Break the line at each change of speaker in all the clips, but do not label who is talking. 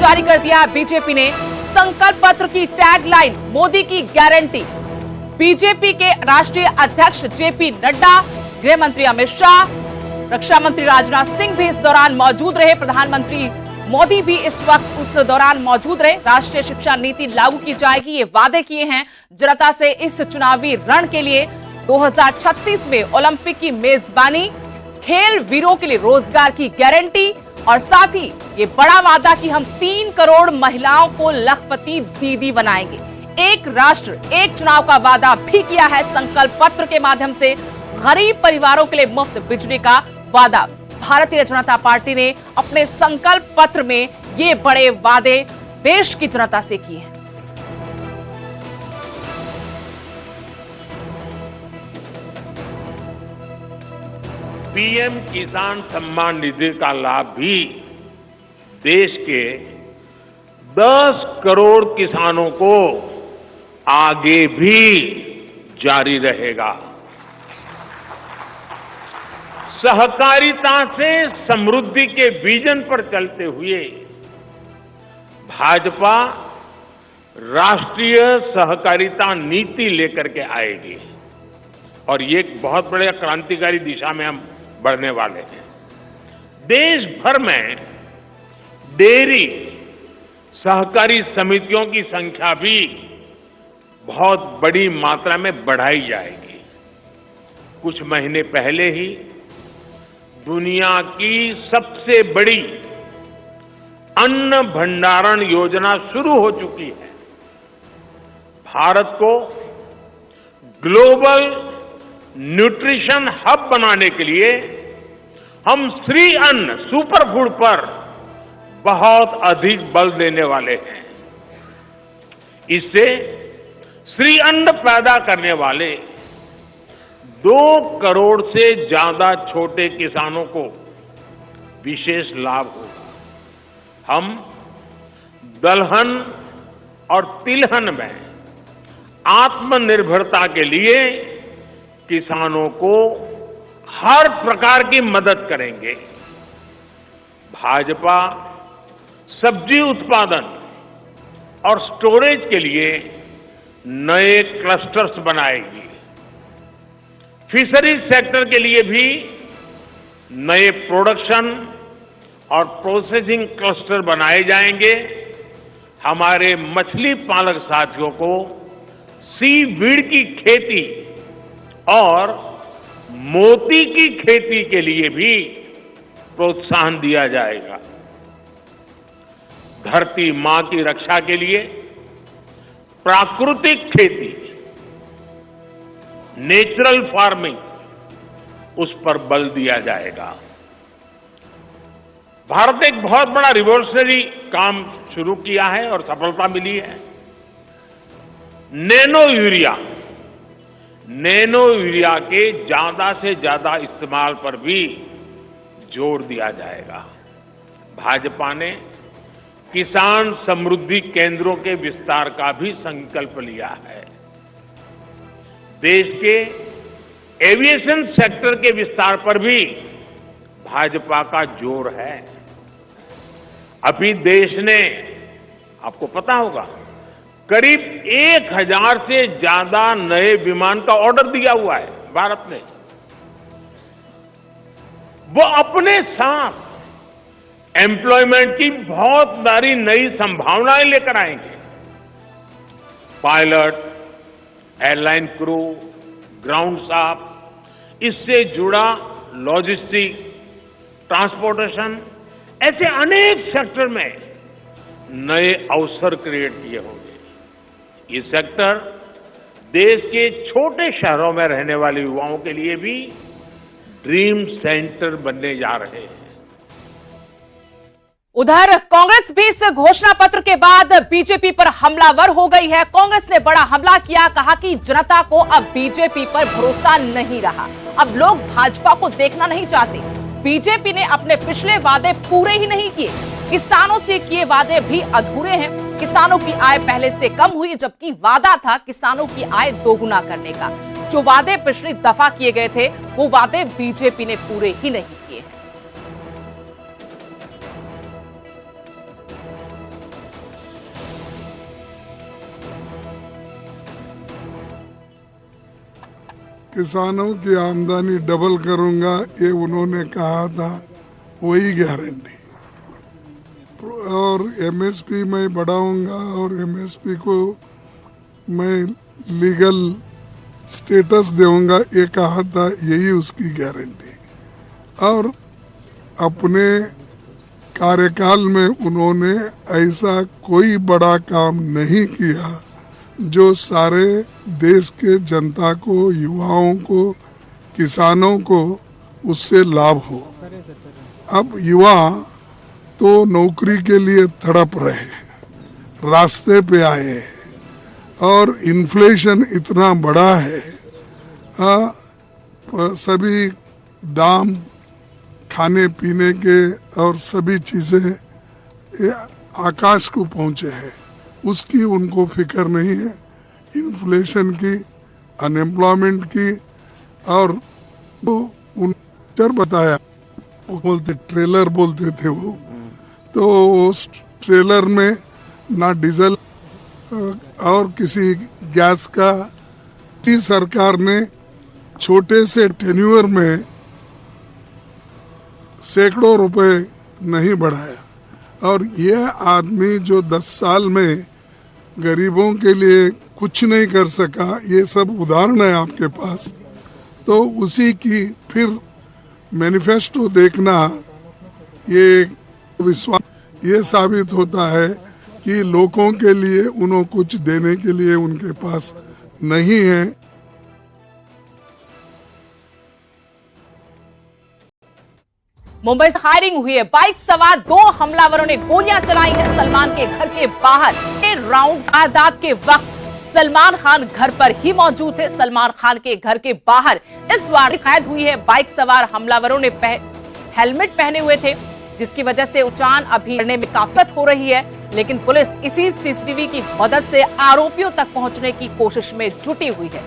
जारी कर दिया है बीजेपी ने। संकल्प पत्र की टैगलाइन मोदी की गारंटी। बीजेपी के राष्ट्रीय अध्यक्ष जेपी नड्डा, गृह मंत्री अमित शाह, रक्षा मंत्री राजनाथ सिंह भी इस दौरान मौजूद रहे। प्रधानमंत्री मोदी भी इस वक्त उस दौरान मौजूद रहे। राष्ट्रीय शिक्षा नीति लागू की जाएगी, ये वादे किए हैं जनता से इस चुनावी रण के लिए। 2036 में ओलंपिक की मेजबानी, खेल वीरों के लिए रोजगार की गारंटी और साथ ही ये बड़ा वादा कि हम 3 करोड़ महिलाओं को लखपति दीदी बनाएंगे। एक राष्ट्र एक चुनाव का वादा भी किया है संकल्प पत्र के माध्यम से। गरीब परिवारों के लिए मुफ्त बिजली का वादा। भारतीय जनता पार्टी ने अपने संकल्प पत्र में ये बड़े वादे देश की जनता से किए हैं।
पीएम किसान सम्मान निधि का लाभ भी देश के 10 करोड़ किसानों को आगे भी जारी रहेगा। सहकारिता से समृद्धि के विजन पर चलते हुए भाजपा राष्ट्रीय सहकारिता नीति लेकर के आएगी और ये एक बहुत बड़े क्रांतिकारी दिशा में हम बढ़ने वाले हैं। देश भर में डेयरी सहकारी समितियों की संख्या भी बहुत बड़ी मात्रा में बढ़ाई जाएगी। कुछ महीने पहले ही दुनिया की सबसे बड़ी अन्न भंडारण योजना शुरू हो चुकी है। भारत को ग्लोबल न्यूट्रिशन हब बनाने के लिए हम श्री अन्न सुपर फूड पर बहुत अधिक बल देने वाले हैं। इससे श्री अन्न पैदा करने वाले 2 करोड़ से ज्यादा छोटे किसानों को विशेष लाभ होगा। हम दलहन और तिलहन में आत्मनिर्भरता के लिए किसानों को हर प्रकार की मदद करेंगे। भाजपा सब्जी उत्पादन और स्टोरेज के लिए नए क्लस्टर्स बनाएगी। फिशरीज सेक्टर के लिए भी नए प्रोडक्शन और प्रोसेसिंग क्लस्टर बनाए जाएंगे। हमारे मछली पालक साथियों को सीवीड की खेती और मोती की खेती के लिए भी प्रोत्साहन दिया जाएगा। धरती मां की रक्षा के लिए प्राकृतिक खेती, नेचुरल फार्मिंग, उस पर बल दिया जाएगा। भारत एक बहुत बड़ा रिवॉल्यूशनरी काम शुरू किया है और सफलता मिली है। नैनो यूरिया के ज्यादा से ज्यादा इस्तेमाल पर भी जोर दिया जाएगा। भाजपा ने किसान समृद्धि केंद्रों के विस्तार का भी संकल्प लिया है। देश के एविएशन सेक्टर के विस्तार पर भी भाजपा का जोर है। अभी देश ने, आपको पता होगा, करीब 1000 से ज्यादा नए विमान का ऑर्डर दिया हुआ है भारत ने। वो अपने साथ एम्प्लॉयमेंट की बहुत सारी नई संभावनाएं लेकर आएंगे। Pilot, airline crew, ground staff, इससे जुड़ा लॉजिस्टिक, ट्रांसपोर्टेशन, ऐसे अनेक सेक्टर में नए अवसर क्रिएट किए होंगे। ये सेक्टर देश के छोटे शहरों में रहने वाले युवाओं के लिए भी ड्रीम सेंटर बनने जा रहे हैं।
उधर कांग्रेस भी इस घोषणा पत्र के बाद बीजेपी पर हमलावर हो गई है। कांग्रेस ने बड़ा हमला किया, कहा कि जनता को अब बीजेपी पर भरोसा नहीं रहा। अब लोग भाजपा को देखना नहीं चाहते। बीजेपी ने अपने पिछले वादे पूरे ही नहीं किए। किसानों से किए वादे भी अधूरे हैं। किसानों की आय पहले से कम हुई, जबकि वादा था किसानों की आय दोगुना करने का। जो वादे पिछली दफा किए गए थे, वो वादे बीजेपी ने पूरे ही नहीं किए हैं।
किसानों की आमदनी डबल करूंगा, ये उन्होंने कहा था, वही गारंटी। और एमएसपी मैं बढ़ाऊंगा और एमएसपी को मैं लीगल स्टेटस दूंगा, ये कहा था, यही उसकी गारंटी। और अपने कार्यकाल में उन्होंने ऐसा कोई बड़ा काम नहीं किया जो सारे देश के जनता को, युवाओं को, किसानों को उससे लाभ हो। अब युवा तो नौकरी के लिए तड़प रहे, रास्ते पे आए हैं और इन्फ्लेशन इतना बड़ा है, सभी दाम खाने पीने के और सभी चीजें आकाश को पहुंचे हैं, उसकी उनको फिक्र नहीं है। इन्फ्लेशन की, अनएम्प्लॉयमेंट की, और वो उन बताया, वो बोलते ट्रेलर बोलते थे वो, तो उस ट्रेलर में ना डीजल और किसी गैस का, इसी सरकार ने छोटे से टेन्यूअर में सैकड़ों रुपए नहीं बढ़ाया। और ये आदमी जो 10 साल में गरीबों के लिए कुछ नहीं कर सका, ये सब उदाहरण है आपके पास। तो उसी की फिर मैनिफेस्टो देखना, ये विश्वास, ये साबित होता है कि लोगों के लिए उन्हें कुछ देने के लिए उनके पास नहीं है।
मुंबई से फायरिंग हुई है, बाइक सवार 2 हमलावरों ने गोलियां चलाई हैं सलमान के घर के बाहर। राउंड वारदात के वक्त सलमान खान घर पर ही मौजूद थे। सलमान खान के घर के बाहर इस वारदात कैद हुई है। बाइक सवार हमलावरों ने हेलमेट पहने हुए थे, जिसकी वजह से उचान अभी करने में काफियत हो रही है। लेकिन पुलिस इसी सीसीटीवी की मदद से आरोपियों तक पहुंचने की कोशिश में जुटी हुई है।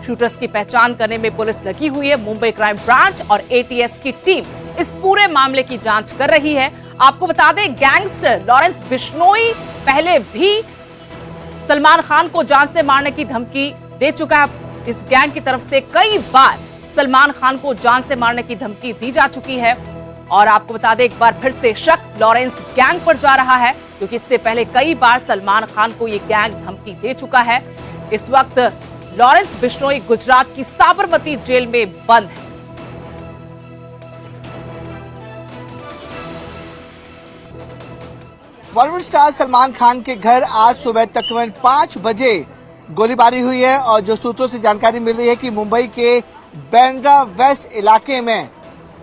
शूटर्स की पहचान करने में पुलिस लगी हुई है। मुंबई क्राइम ब्रांच और एटीएस की टीम इस पूरे मामले की जांच कर रही है। आपको बता दें, गैंगस्टर लॉरेंस बिश्नोई पहले भी सलमान खान को जान से मारने की धमकी दे चुका है। इस गैंग की तरफ से कई बार सलमान खान को जान से मारने की धमकी दी जा चुकी है। और आपको बता दें, एक बार फिर से शक लॉरेंस गैंग पर जा रहा है, क्योंकि इससे पहले कई बार सलमान खान को ये गैंग धमकी दे चुका है। इस वक्त लॉरेंस बिश्नोई गुजरात की साबरमती जेल में बंद है।
बॉलीवुड स्टार सलमान खान के घर आज सुबह तकरीबन 5 बजे गोलीबारी हुई है। और जो सूत्रों से जानकारी मिल रही है कि मुंबई के बांद्रा वेस्ट इलाके में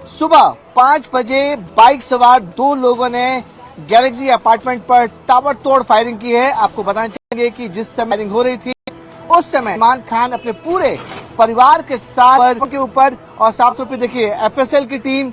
सुबह 5 बजे बाइक सवार 2 लोगों ने गैलेक्सी अपार्टमेंट पर ताबड़तोड़ फायरिंग की है। आपको बताना चाहेंगे कि जिस समय फायरिंग हो रही थी, उस समय सलमान खान अपने पूरे परिवार के साथ के ऊपर, और साफ तौर पर देखिए एफएसएल की टीम,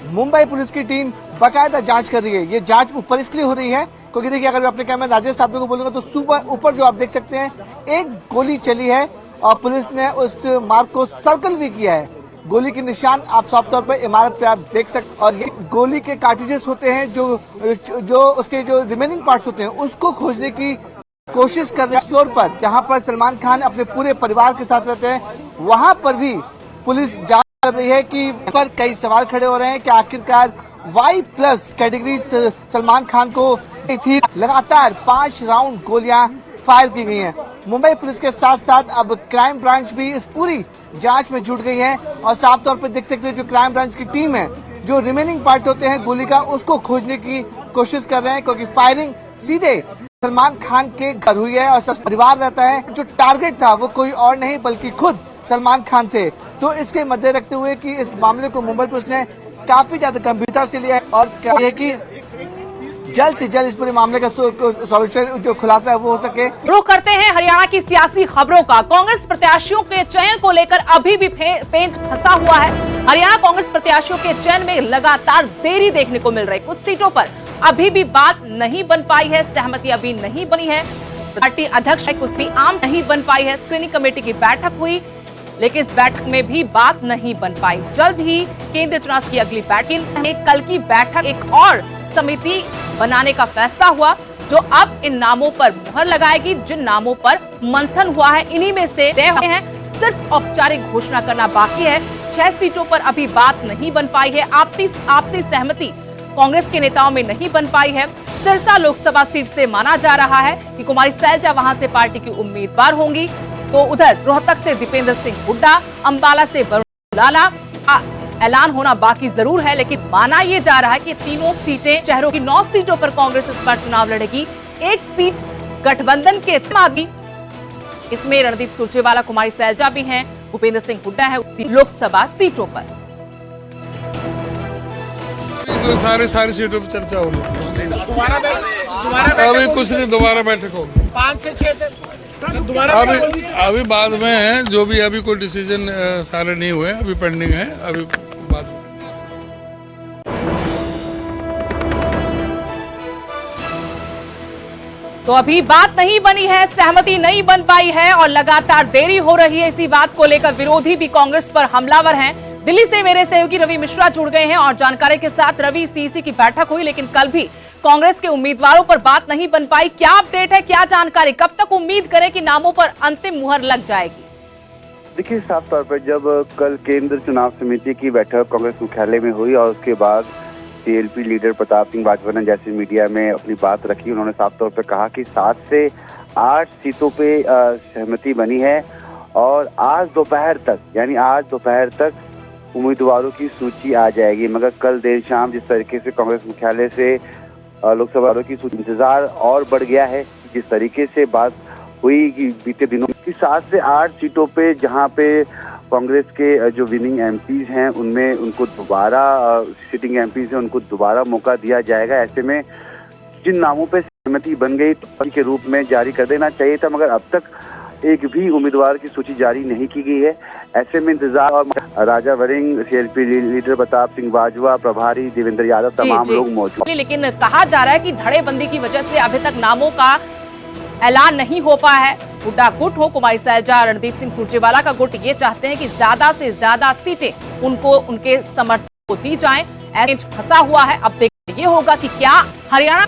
मुंबई पुलिस की टीम बाकायदा जांच कर रही है। ये जांच ऊपर इसलिए हो रही है क्योंकि देखिए, अगर मैं अपने कैमरा राजेश साहब को बोलूंगा तो सुबह ऊपर जो आप देख सकते हैं, एक गोली चली है और पुलिस ने उस मार्ग को सर्कल भी किया है। गोली के निशान आप साफ तौर पर इमारत पे आप देख सकते, और ये गोली के कार्ट्रिजेस होते हैं, जो उसके जो रिमेनिंग पार्ट्स होते हैं, उसको खोजने की कोशिश कर रहे हैं। फ्लोर पर जहां पर सलमान खान अपने पूरे परिवार के साथ रहते हैं, वहां पर भी पुलिस जांच कर रही है कि पर कई सवाल खड़े हो रहे हैं कि आखिरकार Y+ कैटेगरी सलमान खान को थी। लगातार 5 राउंड गोलियां फायर की गई हैं। मुंबई पुलिस के साथ साथ अब क्राइम ब्रांच भी इस पूरी जांच में जुट गई है। और साफ तौर पर देख सकते हैं, जो क्राइम ब्रांच की टीम है, जो रिमेनिंग पार्ट होते हैं गोली का, उसको खोजने की कोशिश कर रहे हैं, क्योंकि फायरिंग सीधे सलमान खान के घर हुई है और परिवार रहता है। जो टारगेट था वो कोई और नहीं बल्कि खुद सलमान खान थे। तो इसके मद्दे रखते हुए कि इस मामले को मुंबई पुलिस ने काफी ज्यादा गंभीरता से लिया है और क्या है कि जल्द से जल्द इस पूरे मामले का सॉल्यूशन, जो खुलासा है, वो हो सके।
रुख करते हैं हरियाणा की सियासी खबरों का। कांग्रेस प्रत्याशियों के चयन को लेकर अभी भी पेंच फंसा हुआ है। हरियाणा कांग्रेस प्रत्याशियों के चयन में लगातार देरी देखने को मिल रही। कुछ सीटों पर अभी भी बात नहीं बन पाई है, सहमति अभी नहीं बनी है। पार्टी अध्यक्ष कुछ भी आम नहीं बन पाई है। स्क्रीनिंग कमेटी की बैठक हुई, लेकिन इस बैठक में भी बात नहीं बन पाई। जल्द ही केंद्रीय चुनाव की अगली बैठक, कल की बैठक एक और समिति बनाने का फैसला हुआ, जो अब इन नामों पर मुहर लगाएगी। जिन नामों पर मंथन हुआ है, इन्हीं में से तय हुए हैं सिर्फ औपचारिक घोषणा करना बाकी है। 6 सीटों पर अभी बात नहीं बन पाई है। आपसी सहमति कांग्रेस के नेताओं में नहीं बन पाई है। सिरसा लोकसभा सीट से माना जा रहा है कि कुमारी सैलजा वहां से पार्टी की उम्मीदवार होंगी, तो उधर रोहतक से दीपेंद्र सिंह हुड्डा, अंबाला से वरुण लाला का ऐलान होना बाकी जरूर है, लेकिन माना यह जा रहा है कि तीनों सीटें शहरों की 9 सीटों पर कांग्रेस इस बार चुनाव लड़ेगी। एक सीट गठबंधन के मांगी, इसमें रणदीप सुरजेवाला, कुमारी सैलजा भी हैं, भूपेंद्र सिंह हुड्डा है लोकसभा सीटों पर।
तो सारी सीटों पर चर्चा हो रही है। अभी कुछ नहीं, दोबारा बैठक होगी
5 से 6 से
अभी बाद में है, जो भी अभी कोई डिसीजन सारे नहीं हुए, अभी पेंडिंग है, अभी बाद में।
तो अभी बात नहीं बनी है, सहमति नहीं बन पाई है और लगातार देरी हो रही है। इसी बात को लेकर विरोधी भी कांग्रेस पर हमलावर हैं। दिल्ली से मेरे सहयोगी रवि मिश्रा जुड़ गए हैं और जानकारी के साथ। रवि, सीईसी की बैठक हुई, लेकिन कल भी कांग्रेस के उम्मीदवारों पर बात नहीं बन पाई। क्या अपडेट है, क्या जानकारी, कब तक उम्मीद करें कि नामों पर अंतिम मुहर लग जाएगी?
देखिए, साफ तौर पर जब कल केंद्र चुनाव समिति की बैठक कांग्रेस मुख्यालय में हुई और उसके बाद सीएलपी लीडर प्रताप सिंह बाजवा ने जैसे मीडिया में अपनी बात रखी, उन्होंने साफ तौर पर कहा कि 7 से 8 सीटों पे सहमति बनी है और आज दोपहर तक उम्मीदवारों की सूची आ जाएगी। मगर कल देर शाम जिस तरीके से कांग्रेस मुख्यालय से लोकसभा की सूची, इंतजार और बढ़ गया है। जिस तरीके से बात हुई कि बीते दिनों की 7 से 8 सीटों पे जहां पे कांग्रेस के जो विनिंग एमपीज हैं उनमें उनको दोबारा सिटिंग एमपीज हैं उनको दोबारा मौका दिया जाएगा। ऐसे में जिन नामों पे सहमति बन गई तो के रूप में जारी कर देना चाहिए था, मगर अब तक एक भी उम्मीदवार की सूची जारी नहीं की गई है। ऐसे में इंतजार और राजा वरिंग, सीएलपी लीडर प्रताप सिंह बाजवा, प्रभारी देवेंद्र यादव, तमाम लोग मौजूद।
लेकिन कहा जा रहा है कि धड़ेबंदी की वजह से अभी तक नामों का ऐलान नहीं हो पाया है। हुड्डा गुट हो, कुमारी सैलजा, रणदीप सिंह सुरजेवाला का गुट ये चाहते हैं कि ज्यादा से ज्यादा सीटें उनको उनके समर्थन को दी जाएं। ऐसे फंसा हुआ है। अब देखिए ये होगा कि क्या हरियाणा